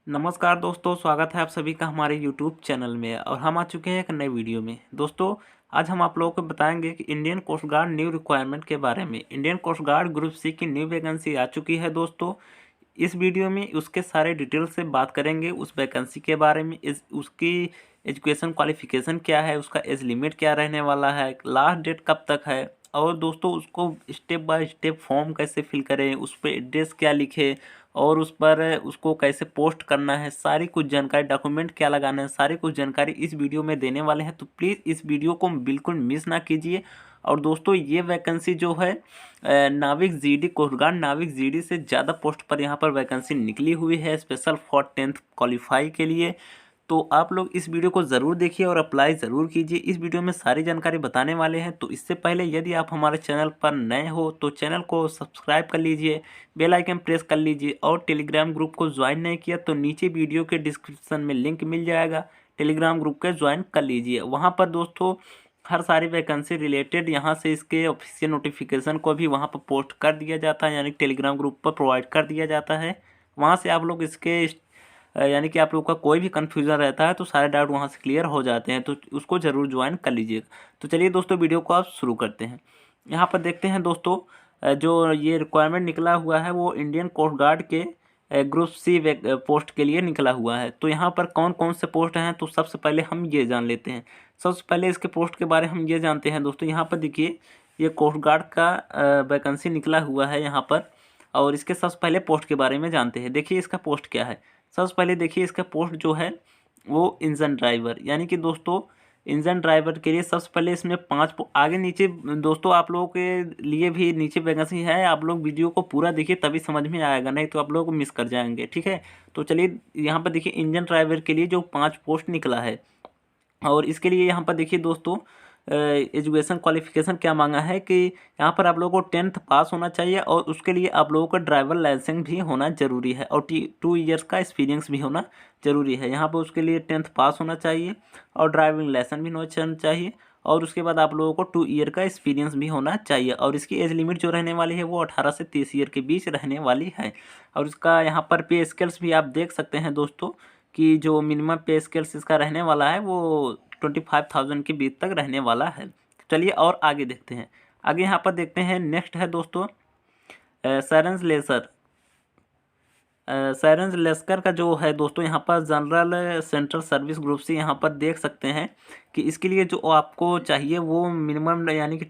नमस्कार दोस्तों, स्वागत है आप सभी का हमारे यूट्यूब चैनल में। और हम आ चुके हैं एक नए वीडियो में। दोस्तों, आज हम आप लोगों को बताएंगे कि Indian coast guard new requirement के बारे में। Indian coast guard group C की न्यू वैकेंसी आ चुकी है दोस्तों। इस वीडियो में उसके सारे डिटेल से बात करेंगे उस वैकेंसी के बारे में। उसकी एजुकेशन क्वालिफिकेशन क्या है, उसका एज लिमिट क्या रहने वाला है, लास्ट डेट कब तक है, और दोस्तों उसको स्टेप बाय स्टेप फॉर्म कैसे फिल करें, उस पर एड्रेस क्या लिखे और उस पर उसको कैसे पोस्ट करना है, सारी कुछ जानकारी, डॉक्यूमेंट क्या लगाना है, सारी कुछ जानकारी इस वीडियो में देने वाले हैं। तो प्लीज़ इस वीडियो को बिल्कुल मिस ना कीजिए। और दोस्तों, ये वैकेंसी जो है नाविक जीडी कोस्ट गार्ड नाविक जीडी से ज़्यादा पोस्ट पर यहाँ पर वैकेंसी निकली हुई है, स्पेशल फॉर 10th क्वालिफाई के लिए। तो आप लोग इस वीडियो को ज़रूर देखिए और अप्लाई ज़रूर कीजिए। इस वीडियो में सारी जानकारी बताने वाले हैं। तो इससे पहले यदि आप हमारे चैनल पर नए हो तो चैनल को सब्सक्राइब कर लीजिए, बेल आइकन प्रेस कर लीजिए, और टेलीग्राम ग्रुप को ज्वाइन नहीं किया तो नीचे वीडियो के डिस्क्रिप्शन में लिंक मिल जाएगा, टेलीग्राम ग्रुप के ज्वाइन कर लीजिए। वहाँ पर दोस्तों हर सारी वैकेंसी रिलेटेड यहाँ से इसके ऑफिशियल नोटिफिकेशन को भी वहाँ पर पोस्ट कर दिया जाता है, यानी टेलीग्राम ग्रुप पर प्रोवाइड कर दिया जाता है। वहाँ से आप लोग इसके यानी कि आप लोगों का कोई भी कन्फ्यूज़न रहता है तो सारे डाउट वहाँ से क्लियर हो जाते हैं, तो उसको ज़रूर ज्वाइन कर लीजिएगा। तो चलिए दोस्तों, वीडियो को आप शुरू करते हैं। यहाँ पर देखते हैं दोस्तों, जो ये रिक्वायरमेंट निकला हुआ है वो इंडियन कोस्ट गार्ड के ग्रुप सी पोस्ट के लिए निकला हुआ है। तो यहाँ पर कौन कौन से पोस्ट हैं तो सबसे पहले हम ये जान लेते हैं। सबसे पहले इसके पोस्ट के बारे में हम ये जानते हैं दोस्तों। यहाँ पर देखिए, ये कोस्ट गार्ड का वैकेंसी निकला हुआ है यहाँ पर, और इसके सबसे पहले पोस्ट के बारे में जानते हैं। देखिए इसका पोस्ट क्या है। सबसे पहले देखिए इसका पोस्ट जो है वो इंजन ड्राइवर, यानी कि दोस्तों इंजन ड्राइवर के लिए सबसे पहले इसमें आगे नीचे दोस्तों आप लोगों के लिए भी नीचे वैकेंसी है। आप लोग वीडियो को पूरा देखिए तभी समझ में आएगा, नहीं तो आप लोग मिस कर जाएंगे, ठीक है। तो चलिए यहाँ पर देखिए इंजन ड्राइवर के लिए जो 5 पोस्ट निकला है, और इसके लिए यहाँ पर देखिए दोस्तों एजुकेशन क्वालिफिकेशन क्या मांगा है कि यहाँ पर आप लोगों को 10th पास होना चाहिए, और उसके लिए आप लोगों का ड्राइवर लाइसेंस भी होना ज़रूरी है, और 2 ईयर्स का एक्सपीरियंस भी होना ज़रूरी है। यहाँ पर उसके लिए 10th पास होना चाहिए और ड्राइविंग लाइसेंस भी होना चाहिए, और उसके बाद आप लोगों को 2 ईयर का एक्सपीरियंस भी होना चाहिए। और इसकी एज लिमिट जो रहने वाली है वो 18 से 30 ईयर के बीच रहने वाली है। और इसका यहाँ पर पे स्केल्स भी आप देख सकते हैं दोस्तों, कि जो मिनिमम पे स्केल्स इसका रहने वाला है वो 25,000 के बीच तक रहने वाला है। चलिए और आगे देखते हैं। आगे यहाँ पर देखते हैं, नेक्स्ट है दोस्तों साइरेंस लेसर। साइरेंस लेस्कर का जो है दोस्तों, यहाँ पर जनरल सेंट्रल सर्विस ग्रुप से यहाँ पर देख सकते हैं कि इसके लिए जो आपको चाहिए वो मिनिमम यानी कि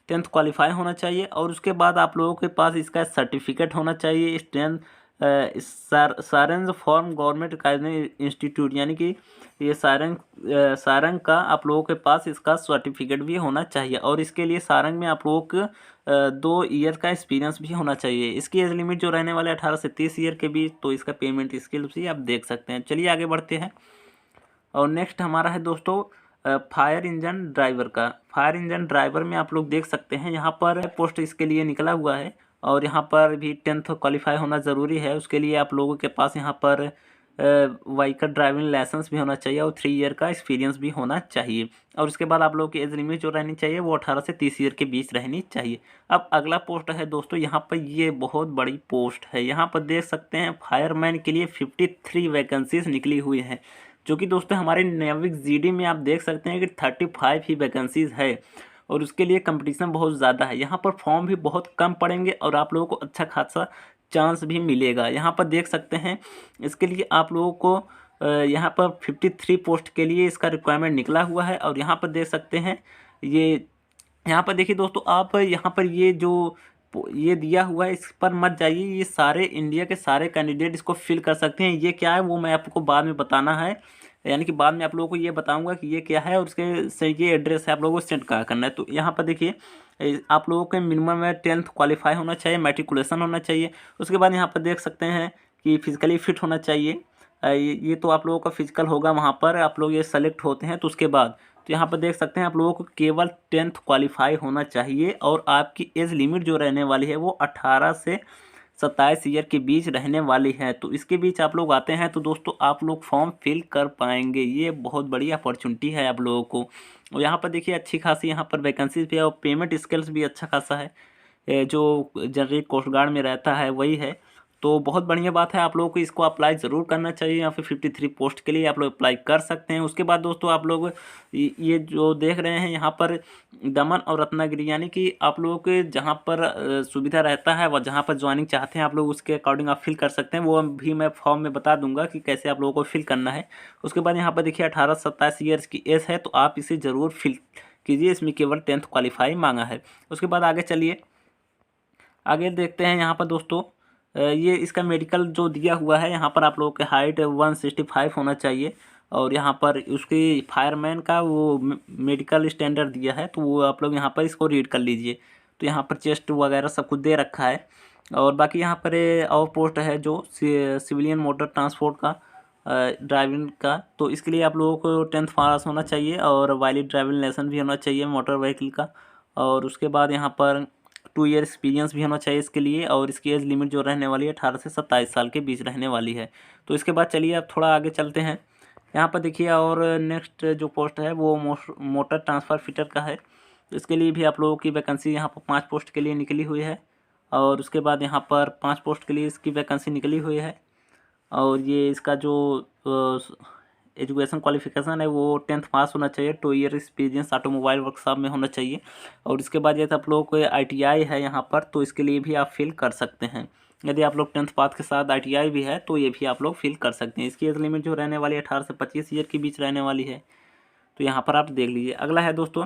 10th क्वालिफाई होना चाहिए, और उसके बाद आप लोगों के पास इसका सर्टिफिकेट होना चाहिए। सारंग फॉर्म गवर्नमेंट इंस्टीट्यूट, यानी कि ये सारंग का आप लोगों के पास इसका सर्टिफिकेट भी होना चाहिए, और इसके लिए सारंग में आप लोगों को 2 ईयर का एक्सपीरियंस भी होना चाहिए। इसकी एज लिमिट जो रहने वाले 18 से 30 ईयर के बीच। तो इसका पेमेंट स्केल भी आप देख सकते हैं। चलिए आगे बढ़ते हैं। और नेक्स्ट हमारा है दोस्तों फायर इंजन ड्राइवर का। फायर इंजन ड्राइवर में आप लोग देख सकते हैं यहाँ पर पोस्ट इसके लिए निकला हुआ है, और यहाँ पर भी 10th क्वालिफाई होना ज़रूरी है। उसके लिए आप लोगों के पास यहाँ पर व्हीकल ड्राइविंग लाइसेंस भी होना चाहिए और 3 ईयर का एक्सपीरियंस भी होना चाहिए। और उसके बाद आप लोगों की एज लिमिट जो रहनी चाहिए वो 18 से 30 ईयर के बीच रहनी चाहिए। अब अगला पोस्ट है दोस्तों, यहाँ पर ये बहुत बड़ी पोस्ट है। यहाँ पर देख सकते हैं फायरमैन के लिए 53 वैकेंसीज निकली हुई हैं, जो कि दोस्तों हमारे नाविक जीडी में आप देख सकते हैं कि 35 ही वैकेंसीज है, और उसके लिए कंपटीशन बहुत ज़्यादा है। यहाँ पर फॉर्म भी बहुत कम पड़ेंगे और आप लोगों को अच्छा खासा चांस भी मिलेगा। यहाँ पर देख सकते हैं इसके लिए आप लोगों को यहाँ पर 53 पोस्ट के लिए इसका रिक्वायरमेंट निकला हुआ है। और यहाँ पर देख सकते हैं ये, यहाँ पर देखिए दोस्तों, आप यहाँ पर ये जो ये दिया हुआ है इस पर मत जाइए। ये सारे इंडिया के सारे कैंडिडेट इसको फिल कर सकते हैं। ये क्या है वो मैं आपको बाद में बताना है, यानी कि बाद में आप लोगों को ये बताऊंगा कि ये क्या है और उसके से ये एड्रेस है आप लोगों को सेंड कहाँ करना है। तो यहाँ पर देखिए आप लोगों के मिनिमम में 10th क्वालिफाई होना चाहिए, मैट्रिकुलेशन होना चाहिए। उसके बाद यहाँ पर देख सकते हैं कि फिजिकली फिट होना चाहिए। ये तो आप लोगों का फिजिकल होगा, वहाँ पर आप लोग ये सेलेक्ट होते हैं। तो उसके बाद तो यहाँ पर देख सकते हैं आप लोगों को केवल 10th क्वालिफाई होना चाहिए, और आपकी एज लिमिट जो रहने वाली है वो 18 से 27 ईयर के बीच रहने वाली है। तो इसके बीच आप लोग आते हैं तो दोस्तों आप लोग फॉर्म फिल कर पाएंगे। ये बहुत बड़ी अपॉर्चुनिटी है आप लोगों को। और यहाँ पर देखिए अच्छी खासी यहाँ पर वैकेंसीज भी है, और पेमेंट स्केल्स भी अच्छा खासा है। जो जनरल कोस्ट गार्ड में रहता है वही है। तो बहुत बढ़िया बात है, आप लोगों को इसको अप्लाई ज़रूर करना चाहिए। यहाँ पे 53 पोस्ट के लिए आप लोग अप्लाई कर सकते हैं। उसके बाद दोस्तों आप लोग ये जो देख रहे हैं यहाँ पर दमन और रत्नागिरी, यानी कि आप लोगों के जहाँ पर सुविधा रहता है व जहाँ पर ज्वाइनिंग चाहते हैं आप लोग उसके अकॉर्डिंग आप फिल कर सकते हैं। वो भी मैं फॉर्म में बता दूंगा कि कैसे आप लोगों को फिल करना है। उसके बाद यहाँ पर देखिए 18 से 27 ईयर्स की एज है, तो आप इसे ज़रूर फिल कीजिए। इसमें केवल 10th क्वालिफाई मांगा है। उसके बाद आगे चलिए, आगे देखते हैं यहाँ पर दोस्तों ये इसका मेडिकल जो दिया हुआ है, यहाँ पर आप लोगों के हाइट 165 होना चाहिए और यहाँ पर उसकी फायरमैन का वो मेडिकल स्टैंडर्ड दिया है, तो वो आप लोग यहाँ पर इसको रीड कर लीजिए। तो यहाँ पर चेस्ट वगैरह सब कुछ दे रखा है। और बाकी यहाँ पर और पोस्ट है जो सिविलियन मोटर ट्रांसपोर्ट का ड्राइविंग का, तो इसके लिए आप लोगों को 10th पास होना चाहिए और वैलिड ड्राइविंग लाइसेंस भी होना चाहिए मोटर व्हीकल का। और उसके बाद यहाँ पर 2 ईयर एक्सपीरियंस भी होना चाहिए इसके लिए। और इसकी एज लिमिट जो रहने वाली है 18 से 27 साल के बीच रहने वाली है। तो इसके बाद चलिए अब थोड़ा आगे चलते हैं। यहाँ पर देखिए और नेक्स्ट जो पोस्ट है वो मोटर ट्रांसफ़र फिटर का है। तो इसके लिए भी आप लोगों की वैकेंसी यहाँ पर 5 पोस्ट के लिए निकली हुई है। और उसके बाद यहाँ पर 5 पोस्ट के लिए इसकी वैकेंसी निकली हुई है। और ये इसका जो एजुकेशन क्वालिफिकेशन है वो 10th पास होना चाहिए, 2 ईयर एक्सपीरियंस ऑटोमोबाइल वर्कशॉप में होना चाहिए। और इसके बाद यदि आप लोगों को ITI है यहाँ पर, तो इसके लिए भी आप फिल कर सकते हैं। यदि आप लोग 10th पास के साथ ITI भी है तो ये भी आप लोग फिल कर सकते हैं। इसकी एज लिमिट जो रहने वाली है 18 से 25 ईयर के बीच रहने वाली है। तो यहाँ पर आप देख लीजिए। अगला है दोस्तों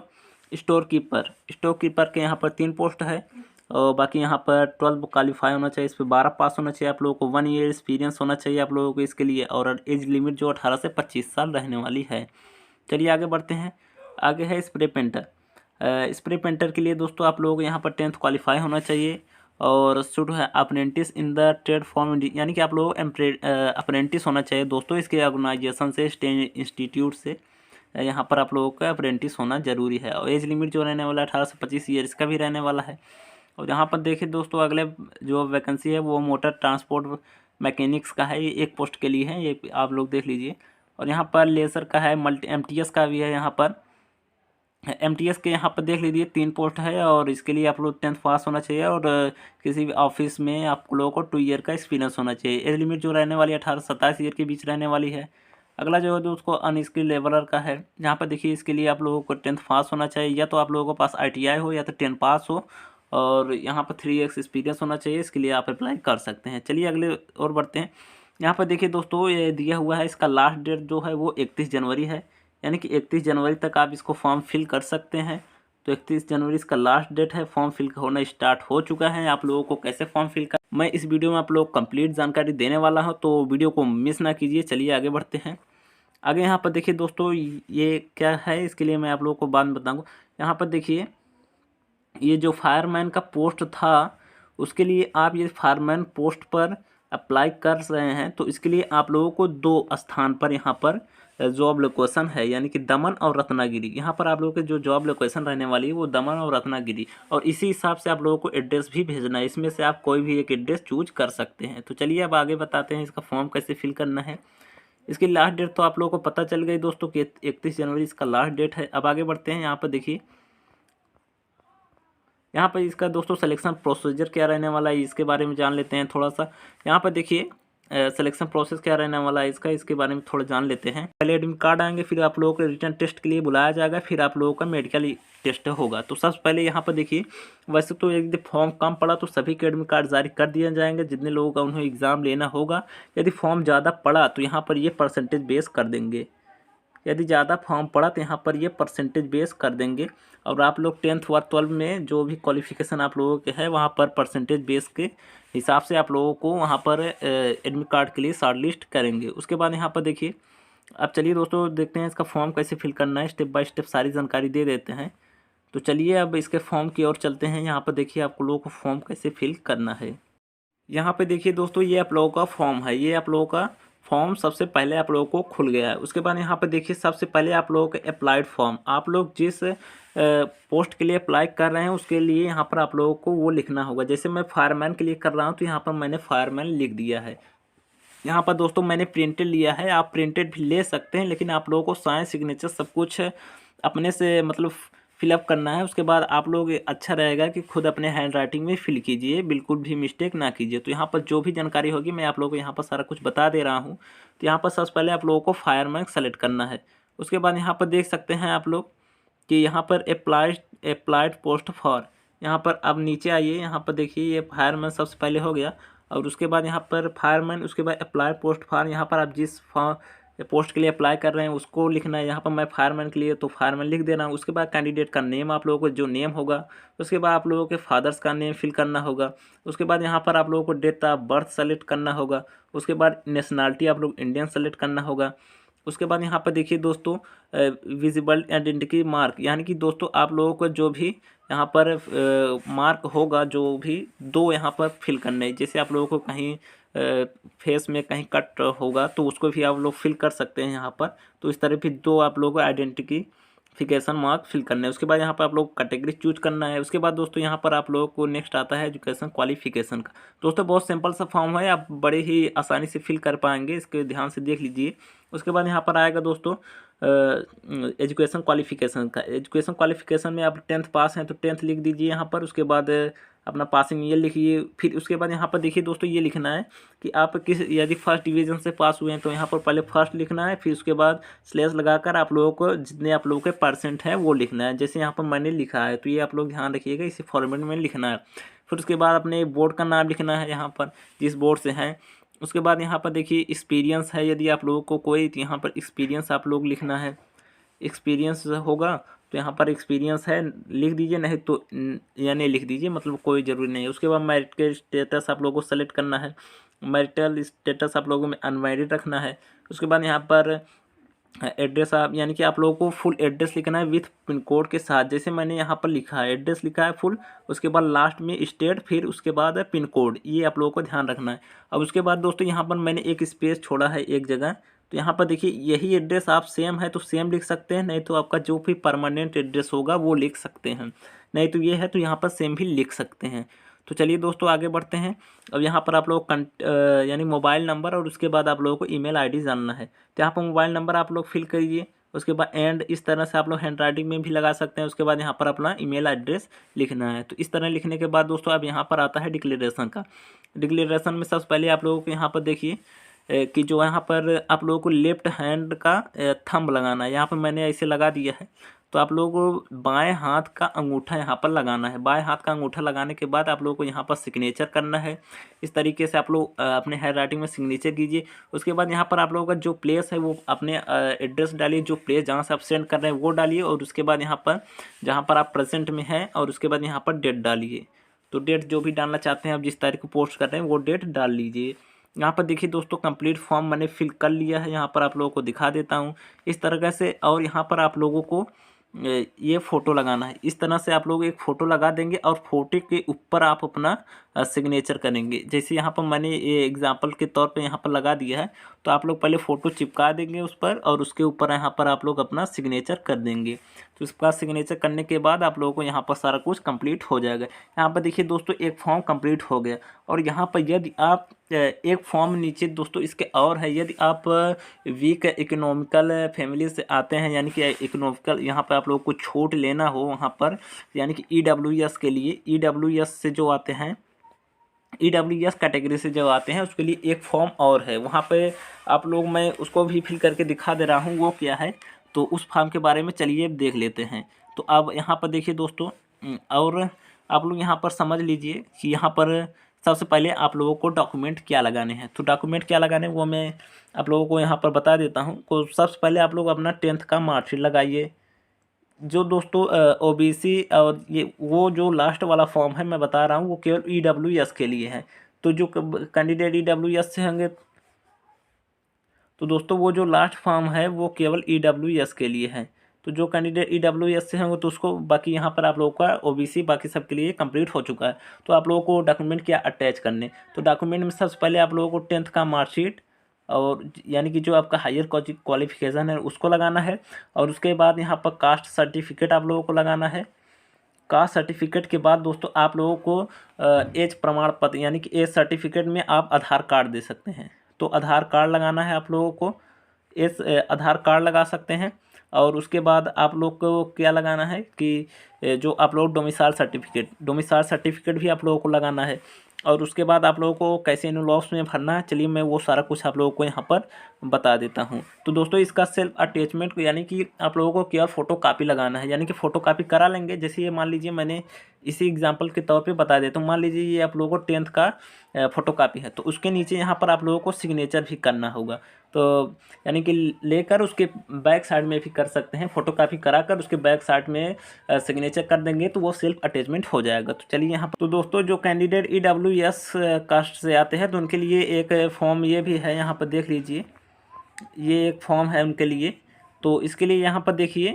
स्टोर कीपर के यहाँ पर 3 पोस्ट है। और बाकी यहाँ पर 12 क्वालिफाई होना चाहिए, इस पर 12 पास होना चाहिए। आप लोगों को 1 ईयर एक्सपीरियंस होना चाहिए आप लोगों को इसके लिए। और एज लिमिट जो 18 से 25 साल रहने वाली है। चलिए आगे बढ़ते हैं। आगे है स्प्रे पेंटर के लिए दोस्तों आप लोग यहाँ पर 10th क्वालिफाई होना चाहिए। और शुड है apprentice in the trade form, यानी कि आप लोग अप्रेंटिस होना चाहिए दोस्तों इसके ऑर्गेनाइजेशन से, स्टेट इंस्टीट्यूट से। यहाँ पर आप लोगों का अप्रेंटिस होना ज़रूरी है। और एज लिमिट जो रहने वाला है 18 से 25 ईयर इसका भी रहने वाला है। और यहाँ पर देखिए दोस्तों अगले जो वैकेंसी है वो मोटर ट्रांसपोर्ट मैकेनिक्स का है। ये 1 पोस्ट के लिए है, ये आप लोग देख लीजिए। और यहाँ पर लेज़र का है, MTS का भी है। यहाँ पर MTS के यहाँ पर देख लीजिए 3 पोस्ट है। और इसके लिए आप लोग 10th पास होना चाहिए और किसी भी ऑफिस में आप लोगों को 2 ईयर का एक्सपीरियंस होना चाहिए। एज लिमिट जो रहने वाली है 18 से 27 ईयर के बीच रहने वाली है। अगला जो है दोस्तों अनस्किल्ड लेबरर का है। यहाँ पर देखिए इसके लिए आप लोगों को 10th पास होना चाहिए, या तो आप लोगों के पास ITI हो या तो 10 पास हो। और यहाँ पर 3 ईयर्स एक्सपीरियंस होना चाहिए, इसके लिए आप अप्लाई कर सकते हैं। चलिए अगले और बढ़ते हैं। यहाँ पर देखिए दोस्तों ये दिया हुआ है, इसका लास्ट डेट जो है वो 31 जनवरी है, यानी कि 31 जनवरी तक आप इसको फॉर्म फिल कर सकते हैं। तो 31 जनवरी इसका लास्ट डेट है। फॉर्म फिल होना स्टार्ट हो चुका है। आप लोगों को कैसे फॉर्म फिल कर, मैं इस वीडियो में आप लोग कंप्लीट जानकारी देने वाला हूँ, तो वीडियो को मिस ना कीजिए। चलिए आगे बढ़ते हैं। आगे यहाँ पर देखिए दोस्तों ये क्या है, इसके लिए मैं आप लोगों को बाद में बताऊँगा। यहाँ पर देखिए ये जो फायरमैन का पोस्ट था उसके लिए आप ये फायरमैन पोस्ट पर अप्लाई कर रहे हैं, तो इसके लिए आप लोगों को 2 स्थान पर यहाँ पर जॉब लोकेशन है, यानी कि दमन और रत्नागिरी। यहाँ पर आप लोगों के जो जॉब लोकेशन रहने वाली है वो दमन और रत्नागिरी, और इसी हिसाब से आप लोगों को एड्रेस भी भेजना है। इसमें से आप कोई भी एक एड्रेस चूज कर सकते हैं। तो चलिए अब आगे बताते हैं इसका फॉर्म कैसे फिल करना है। इसकी लास्ट डेट तो आप लोगों को पता चल गई दोस्तों कि 31 जनवरी इसका लास्ट डेट है। अब आगे बढ़ते हैं। यहाँ पर देखिए यहाँ पर इसका दोस्तों सिलेक्शन प्रोसीजर क्या रहने वाला है इसके बारे में जान लेते हैं थोड़ा सा। यहाँ पर देखिए सिलेक्शन प्रोसेस क्या रहने वाला है इसके बारे में थोड़ा जान लेते हैं। पहले एडमिट कार्ड आएंगे, फिर आप लोगों को रिटर्न टेस्ट के लिए बुलाया जाएगा, फिर आप लोगों का मेडिकल टेस्ट होगा। तो सबसे पहले यहाँ पर देखिए वैसे तो यदि फॉर्म कम पड़ा तो सभी के एडमिट कार्ड जारी कर दिए जाएंगे जितने लोगों का उन्हें एग्ज़ाम लेना होगा। यदि फॉर्म ज़्यादा पड़ा तो यहाँ पर ये परसेंटेज बेस कर देंगे। यदि ज़्यादा फॉर्म पड़ा तो यहाँ पर ये परसेंटेज बेस कर देंगे। और आप लोग 10th व 12 में जो भी क्वालिफिकेशन आप लोगों के है वहाँ पर परसेंटेज बेस के हिसाब से आप लोगों को वहाँ पर एडमिट कार्ड के लिए शॉर्ट लिस्ट करेंगे। उसके बाद यहाँ पर देखिए अब चलिए दोस्तों देखते हैं इसका फॉर्म कैसे फिल करना है। स्टेप बाय स्टेप सारी जानकारी दे देते हैं। तो चलिए अब इसके फॉर्म की ओर चलते हैं। यहाँ पर देखिए आप लोगों को फॉर्म कैसे फिल करना है। यहाँ पे देखिए दोस्तों ये आप लोगों का फॉर्म है। ये आप लोगों का फॉर्म सबसे पहले आप लोगों को खुल गया है। उसके बाद यहाँ पे देखिए सबसे पहले आप लोगों का अप्लाइड फॉर्म, आप लोग जिस पोस्ट के लिए अप्लाई कर रहे हैं उसके लिए यहाँ पर आप लोगों को वो लिखना होगा। जैसे मैं फायरमैन के लिए कर रहा हूँ तो यहाँ पर मैंने फायरमैन लिख दिया है। यहाँ पर दोस्तों मैंने प्रिंटेड लिया है, आप प्रिंटेड भी ले सकते हैं, लेकिन आप लोगों को साइन सिग्नेचर सब कुछ अपने से मतलब फिलअप करना है। उसके बाद आप लोग अच्छा रहेगा कि खुद अपने हैंड राइटिंग में फिल कीजिए, बिल्कुल भी मिस्टेक ना कीजिए। तो यहाँ पर जो भी जानकारी होगी मैं आप लोगों को यहाँ पर सारा कुछ बता दे रहा हूँ। तो यहाँ पर सबसे पहले आप लोगों को फायरमैन सेलेक्ट करना है। उसके बाद यहाँ पर देख सकते हैं आप लोग कि यहाँ पर अप्लाइड पोस्ट फॉर, यहाँ पर अब नीचे आइए, यहाँ पर देखिए ये फायरमैन सबसे पहले हो गया। और उसके बाद यहाँ पर फायरमैन, उसके बाद अप्लाइड पोस्ट फॉर, यहाँ पर आप जिस पोस्ट के लिए अप्लाई कर रहे हैं उसको लिखना है। यहाँ पर मैं फायरमैन के लिए तो फायरमैन लिख दे रहा हूँ। उसके बाद कैंडिडेट का नेम आप लोगों को जो नेम होगा, उसके बाद आप लोगों के फादर्स का नेम फिल करना होगा। उसके बाद यहाँ पर आप लोगों को डेट ऑफ बर्थ सेलेक्ट करना होगा। उसके बाद नेशनलिटी आप लोग इंडियन सेलेक्ट करना होगा। उसके बाद यहाँ पर देखिए दोस्तों विजिबल आइडेंटिटी मार्क, यानी कि दोस्तों आप लोगों को जो भी यहाँ पर मार्क होगा, जो भी दो यहाँ पर फिल करने हैं। जैसे आप लोगों को कहीं फेस में कहीं कट होगा तो उसको भी आप लोग फिल कर सकते हैं यहाँ पर। तो इस तरह भी दो आप लोगों को आइडेंटिफिकेशन मार्क फिल करना है। उसके बाद यहाँ पर आप लोग कैटेगरी चूज करना है। उसके बाद दोस्तों यहाँ पर आप लोगों को नेक्स्ट आता है एजुकेशन क्वालिफिकेशन का। दोस्तों बहुत सिंपल सा फॉर्म है, आप बड़े ही आसानी से फिल कर पाएंगे, इसके ध्यान से देख लीजिए। उसके बाद यहाँ पर आएगा दोस्तों एजुकेशन क्वालिफिकेशन का। एजुकेशन क्वालिफिकेशन में आप 10th पास हैं तो 10th लिख दीजिए यहाँ पर। उसके बाद अपना पासिंग ईयर लिखिए। फिर उसके बाद यहाँ पर देखिए दोस्तों ये लिखना है कि आप किस, यदि फर्स्ट डिवीज़न से पास हुए हैं तो यहाँ पर पहले फर्स्ट लिखना है। फिर उसके बाद स्लैश लगाकर आप लोगों को जितने आप लोगों के परसेंट है वो लिखना है। जैसे यहाँ पर मैंने लिखा है तो ये आप लोग ध्यान रखिएगा, इसी फॉर्मेट में लिखना है। फिर उसके बाद अपने बोर्ड का नाम लिखना है यहाँ पर, जिस बोर्ड से हैं। उसके बाद यहाँ पर देखिए एक्सपीरियंस है, यदि आप लोगों को कोई, तो यहाँ पर एक्सपीरियंस आप लोग लिखना है। एक्सपीरियंस होगा तो यहाँ पर एक्सपीरियंस है लिख दीजिए, नहीं तो यानी लिख दीजिए, मतलब कोई ज़रूरी नहीं है। उसके बाद मैरिट के स्टेटस आप लोगों को सेलेक्ट करना है। मैरिटल स्टेटस आप लोगों में अनमैरिड रखना है। उसके बाद यहाँ पर एड्रेस आप, यानी कि आप लोगों को फुल एड्रेस लिखना है विथ पिन कोड के साथ। जैसे मैंने यहाँ पर लिखा है, एड्रेस लिखा है फुल, उसके बाद लास्ट में स्टेट, फिर उसके बाद पिन कोड, ये आप लोगों को ध्यान रखना है। अब उसके बाद दोस्तों यहाँ पर मैंने एक स्पेस छोड़ा है एक जगह, तो यहाँ पर देखिए यही एड्रेस आप सेम है तो सेम लिख सकते हैं, नहीं तो आपका जो भी परमानेंट एड्रेस होगा वो लिख सकते हैं, नहीं तो ये है तो यहाँ पर सेम भी लिख सकते हैं। तो चलिए दोस्तों आगे बढ़ते हैं। अब यहाँ पर आप लोग यानी मोबाइल नंबर और उसके बाद आप लोगों को ईमेल आईडी जानना है। तो यहाँ पर मोबाइल नंबर आप लोग फिल करिए। उसके बाद एंड, इस तरह से आप लोग हैंड राइटिंग में भी लगा सकते हैं। उसके बाद यहाँ पर अपना ईमेल एड्रेस लिखना है। तो इस तरह लिखने के बाद दोस्तों अब यहाँ पर आता है डिक्लेरेशन का। डिक्लेरेशन में सबसे पहले आप लोगों को यहाँ पर देखिए कि जो यहाँ पर आप लोगों को लेफ्ट हैंड का थंब लगाना है। यहाँ पर मैंने ऐसे लगा दिया है, तो आप लोगों को बाएं हाथ का अंगूठा यहाँ पर लगाना है। बाएं हाथ का अंगूठा लगाने के बाद आप लोगों को यहाँ पर सिग्नेचर करना है। इस तरीके से आप लोग अपने हैंड राइटिंग में सिग्नेचर कीजिए। उसके बाद यहाँ पर आप लोगों का जो प्लेस है वो अपने एड्रेस डालिए, जो प्लेस जहाँ से आप सेंड कर रहे हैं वो डालिए। और उसके बाद यहाँ पर जहाँ पर आप प्रेजेंट में हैं, और उसके बाद यहाँ पर डेट डालिए। तो डेट जो भी डालना चाहते हैं आप, जिस तारीख को पोस्ट कर रहे हैं वो डेट डाल लीजिए। यहाँ पर देखिए दोस्तों कंप्लीट फॉर्म मैंने फिल कर लिया है, यहाँ पर आप लोगों को दिखा देता हूँ इस तरह से। और यहाँ पर आप लोगों को ये फ़ोटो लगाना है। इस तरह से आप लोग एक फ़ोटो लगा देंगे और फोटो के ऊपर आप अपना सिग्नेचर करेंगे। जैसे यहाँ पर मैंने ये एग्जांपल के तौर पे यहाँ पर लगा दिया है, तो आप लोग पहले फ़ोटो चिपका देंगे उस पर, और उसके ऊपर यहाँ पर आप लोग अपना सिग्नेचर कर देंगे। तो इसका सिग्नेचर करने के बाद आप लोगों को यहाँ पर सारा कुछ कंप्लीट हो जाएगा। यहाँ पर देखिए दोस्तों एक फॉर्म कंप्लीट हो गया। और यहाँ पर यदि आप एक फॉर्म नीचे दोस्तों इसके और है, यदि आप वीक इकोनॉमिकल फैमिली से आते हैं, यानी कि इकोनॉमिकल यहाँ पर आप लोगों को छूट लेना हो वहाँ पर, यानी कि EWS के लिए, EWS से जो आते हैं, EWS कैटेगरी से जो आते हैं उसके लिए एक फॉर्म और है वहाँ पे आप लोग, मैं उसको भी फिल करके दिखा दे रहा हूँ वो क्या है। तो उस फॉर्म के बारे में चलिए देख लेते हैं। तो अब यहाँ पर देखिए दोस्तों, और आप लोग यहाँ पर समझ लीजिए कि यहाँ पर सबसे पहले आप लोगों को डॉक्यूमेंट क्या लगाने हैं। तो डॉक्यूमेंट क्या लगाने हैं वो मैं आप लोगों को यहाँ पर बता देता हूँ। तो सबसे पहले आप लोग अपना 10th का मार्कशीट लगाइए। जो दोस्तों OBC और ये वो जो लास्ट वाला फॉर्म है मैं बता रहा हूँ वो केवल EWS के लिए है। तो जो कैंडिडेट EWS से होंगे, तो दोस्तों वो जो लास्ट फॉर्म है वो केवल EWS के लिए है। तो जो कैंडिडेट EWS से होंगे तो उसको, बाकी यहाँ पर आप लोगों का OBC बाकी सब के लिए कंप्लीट हो चुका है। तो आप लोगों को डॉक्यूमेंट क्या अटैच करने, तो डॉक्यूमेंट में सबसे पहले आप लोगों को 10th का मार्कशीट, और यानी कि जो आपका हायर क्वालिफिकेशन है उसको लगाना है। और उसके बाद यहाँ पर कास्ट सर्टिफिकेट आप लोगों को लगाना है। कास्ट सर्टिफिकेट के बाद दोस्तों आप लोगों को एज प्रमाण पत्र, यानी कि एज सर्टिफिकेट में आप आधार कार्ड दे सकते हैं, तो आधार कार्ड लगाना है आप लोगों को। एज आधार कार्ड लगा सकते हैं। और उसके बाद आप लोग को क्या लगाना है कि जो आप लोग डोमिसाइल सर्टिफिकेट भी आप लोगों को लगाना है। और उसके बाद आप लोगों को कैसे इनवॉल्व्स में भरना है, चलिए मैं वो सारा कुछ आप लोगों को यहाँ पर बता देता हूँ। तो दोस्तों इसका सेल्फ अटैचमेंट यानी कि आप लोगों को केवल फ़ोटो कापी लगाना है, यानी कि फ़ोटो कापी करा लेंगे। जैसे ये मान लीजिए मैंने इसी एग्जांपल के तौर पे बता देता हूँ। मान लीजिए ये आप लोगों को 10th का फ़ोटो कापी है, तो उसके नीचे यहाँ पर आप लोगों को सिग्नेचर भी करना होगा। तो यानी कि लेकर उसके बैक साइड में भी कर सकते हैं, फ़ोटो कापी करा कर उसके बैक साइड में सिग्नेचर कर देंगे तो वो सेल्फ अटैचमेंट हो जाएगा। तो चलिए यहाँ पर तो दोस्तों जो कैंडिडेट EWS कास्ट से आते हैं तो उनके लिए एक फॉर्म ये भी है, यहाँ पर देख लीजिए, ये एक फॉर्म है उनके लिए। तो इसके लिए यहाँ पर देखिए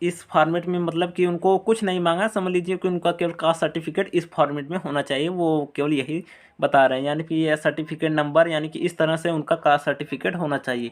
इस फॉर्मेट में मतलब कि उनको कुछ नहीं मांगा, समझ लीजिए कि उनका केवल कास्ट सर्टिफिकेट इस फॉर्मेट में होना चाहिए, वो केवल यही बता रहे हैं। यानी कि ये सर्टिफिकेट नंबर यानी कि इस तरह से उनका कास्ट सर्टिफिकेट होना चाहिए।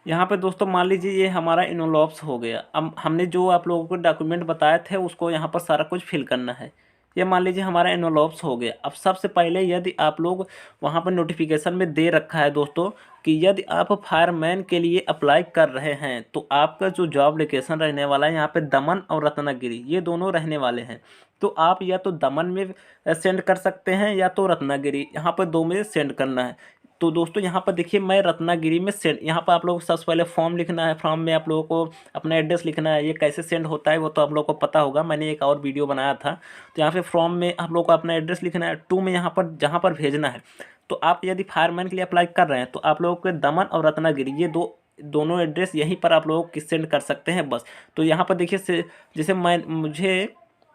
यहाँ पे दोस्तों मान लीजिए ये हमारा इनवॉल्व्स हो गया। अब हमने जो आप लोगों को डॉक्यूमेंट बताए थे उसको यहाँ पर सारा कुछ फिल करना है। ये मान लीजिए हमारा इनवॉल्व्स हो गया। अब सबसे पहले यदि आप लोग वहाँ पर नोटिफिकेशन में दे रखा है दोस्तों कि यदि आप फायरमैन के लिए अप्लाई कर रहे हैं तो आपका जो जॉब लोकेशन रहने वाला है यहाँ पे दमन और रत्नागिरी, ये दोनों रहने वाले हैं। तो आप या तो दमन में सेंड कर सकते हैं या तो रत्नागिरी, यहाँ पर दो में सेंड करना है। तो दोस्तों यहाँ पर देखिए मैं रत्नागिरी में सेंड, यहाँ पर आप लोगों को सबसे पहले फॉर्म लिखना है। फॉर्म में आप लोगों को अपना एड्रेस लिखना है। ये कैसे सेंड होता है वो तो आप लोगों को पता होगा, मैंने एक और वीडियो बनाया था। तो यहाँ पे फॉर्म में आप लोगों को अपना एड्रेस लिखना है। 2 में यहाँ पर जहाँ पर भेजना है, तो आप यदि फायरमैन के लिए अप्लाई कर रहे हैं तो आप लोगों के दमन और रत्नागिरी ये दोनों एड्रेस यहीं पर आप लोग सेंड कर सकते हैं बस। तो यहाँ पर देखिए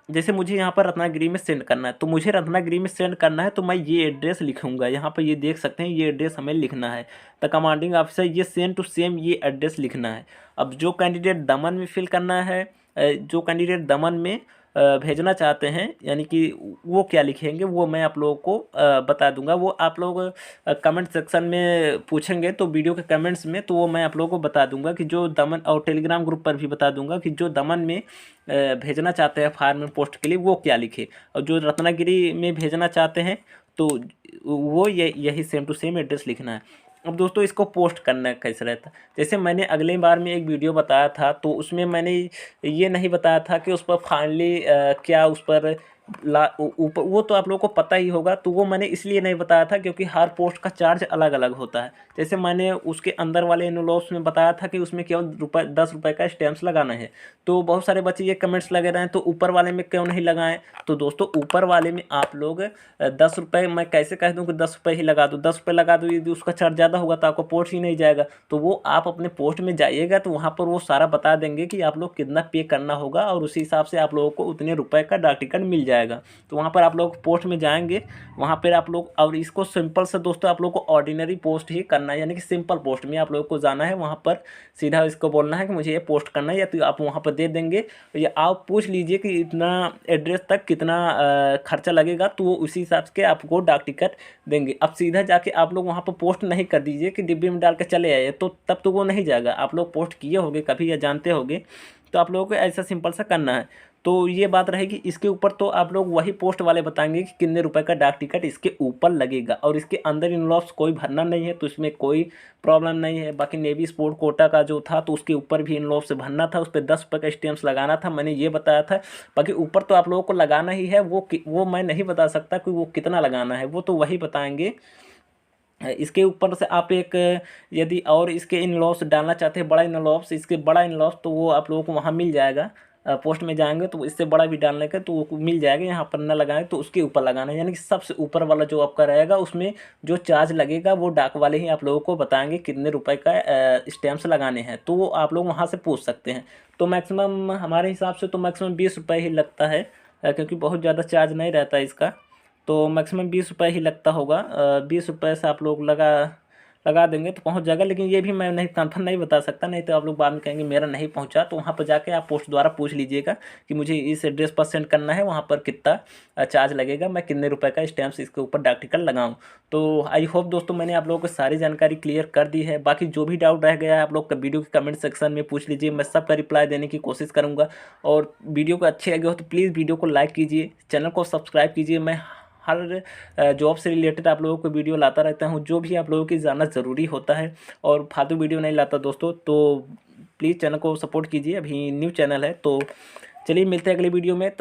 जैसे मुझे यहाँ पर रत्नागिरी में सेंड करना है, तो मुझे रत्नागिरी में सेंड करना है तो मैं ये एड्रेस लिखूंगा। यहाँ पर ये देख सकते हैं, ये एड्रेस हमें लिखना है। द कमांडिंग ऑफिसर ये सेम टू सेम ये एड्रेस लिखना है। अब जो कैंडिडेट दमन में फिल करना है, जो कैंडिडेट दमन में भेजना चाहते हैं यानी कि वो क्या लिखेंगे वो मैं आप लोगों को बता दूंगा। वो आप लोग कमेंट सेक्शन में पूछेंगे तो वीडियो के कमेंट्स में, तो वो मैं आप लोगों को बता दूंगा कि जो दमन, और टेलीग्राम ग्रुप पर भी बता दूंगा कि जो दमन में भेजना चाहते हैं फायरमैन पोस्ट के लिए वो क्या लिखे, और जो रत्नागिरी में भेजना चाहते हैं तो वो यही सेम टू सेम एड्रेस लिखना है। अब दोस्तों इसको पोस्ट करना कैसे रहता है, जैसे मैंने अगले बार में एक वीडियो बताया था तो उसमें मैंने ये नहीं बताया था कि उस पर फाइनली क्या उस पर ऊपर, वो तो आप लोगों को पता ही होगा। तो वो मैंने इसलिए नहीं बताया था क्योंकि हर पोस्ट का चार्ज अलग अलग होता है। जैसे मैंने उसके अंदर वाले एनवलप्स में बताया था कि उसमें केवल 10 रुपये का स्टैम्प्स लगाना है। तो बहुत सारे बच्चे ये कमेंट्स लगे रहे हैं तो ऊपर वाले में क्यों नहीं लगाएं। तो दोस्तों ऊपर वाले में आप लोग 10 रुपये, मैं कैसे कह दूँ कि 10 रुपये ही लगा दो, 10 रुपये लगा दो, यदि उसका चार्ज ज़्यादा होगा तो आपको पोस्ट ही नहीं जाएगा। तो वो आप अपने पोस्ट में जाइएगा तो वहाँ पर वो सारा बता देंगे कि आप लोग कितना पे करना होगा और उसी हिसाब से आप लोगों को उतने रुपए का डाक टिकट मिल जाएगा। तो वहाँ पर आप लोग पोस्ट में जाएंगे, वहाँ पर आप लोग, और इसको सिंपल से दोस्तों आप लोग को ऑर्डिनरी पोस्ट ही करना है, यानी कि सिंपल पोस्ट में आप लोगों को जाना है। वहाँ पर सीधा इसको बोलना है कि मुझे ये पोस्ट करना है, या तो आप वहाँ पर दे देंगे या आप पूछ लीजिए कि इतना एड्रेस तक कितना खर्चा लगेगा, तो वो उसी हिसाब से आपको डाक टिकट देंगे। अब सीधा जाके आप लोग वहाँ पर पोस्ट नहीं कर दीजिए कि डिब्बे में डाल के चले आए, तो तब तो वो नहीं जाएगा। आप लोग पोस्ट किए होंगे कभी या जानते होंगे, तो आप लोगों को ऐसा सिंपल सा करना है। तो ये बात रहेगी। इसके ऊपर तो आप लोग वही पोस्ट वाले बताएंगे कि कितने रुपए का डाक टिकट इसके ऊपर लगेगा, और इसके अंदर इनवॉल्व्स कोई भरना नहीं है, तो इसमें कोई प्रॉब्लम नहीं है। बाकी नेवी स्पोर्ट कोटा का जो था तो उसके ऊपर भी इनवॉल्व्स भरना था, उस पर 10 रुपये का स्टैम्प्स लगाना था, मैंने ये बताया था। बाकी ऊपर तो आप लोगों को लगाना ही है, वो मैं नहीं बता सकता कि वो कितना लगाना है, वो तो वही बताएंगे। इसके ऊपर से आप एक यदि और इसके इनलॉस डालना चाहते हैं, बड़ा इनलॉस, इसके बड़ा इनलॉस, तो वो आप लोगों को वहाँ मिल जाएगा। पोस्ट में जाएंगे तो इससे बड़ा भी डालने का तो वो मिल जाएगा। यहाँ पर न लगाएं तो उसके ऊपर लगाना है, यानी कि सबसे ऊपर वाला जो आपका रहेगा उसमें जो चार्ज लगेगा वो डाक वाले ही आप लोगों को बताएंगे कितने रुपए का स्टैम्प्स लगाने हैं। तो वो आप लोग वहाँ से पूछ सकते हैं। तो मैक्सिमम हमारे हिसाब से तो मैक्सिमम 20 रुपये ही लगता है, क्योंकि बहुत ज़्यादा चार्ज नहीं रहता इसका। तो मैक्सिमम 20 रुपये ही लगता होगा। 20 रुपये से आप लोग लगा देंगे तो पहुंच जाएगा। लेकिन ये भी मैं नहीं कन्फर्म नहीं बता सकता, नहीं तो आप लोग बाद में कहेंगे मेरा नहीं पहुंचा। तो वहाँ पर जाके आप पोस्ट द्वारा पूछ लीजिएगा कि मुझे इस एड्रेस पर सेंड करना है, वहाँ पर कितना चार्ज लगेगा, मैं कितने रुपए का स्टैम्प्स इसके ऊपर डाक टिकट लगाऊँ। तो आई होप दोस्तों मैंने आप लोगों को सारी जानकारी क्लियर कर दी है। बाकी जो भी डाउट रह गया है आप लोग का वीडियो के कमेंट सेक्शन में पूछ लीजिए, मैं सबका रिप्लाई देने की कोशिश करूँगा। और वीडियो को अच्छे लगे हो तो प्लीज़ वीडियो को लाइक कीजिए, चैनल को सब्सक्राइब कीजिए। मैं हर जॉब से रिलेटेड आप लोगों को वीडियो लाता रहता हूं, जो भी आप लोगों की जानना ज़रूरी होता है, और फालतू वीडियो नहीं लाता दोस्तों। तो प्लीज़ चैनल को सपोर्ट कीजिए, अभी न्यू चैनल है। तो चलिए मिलते हैं अगली वीडियो में।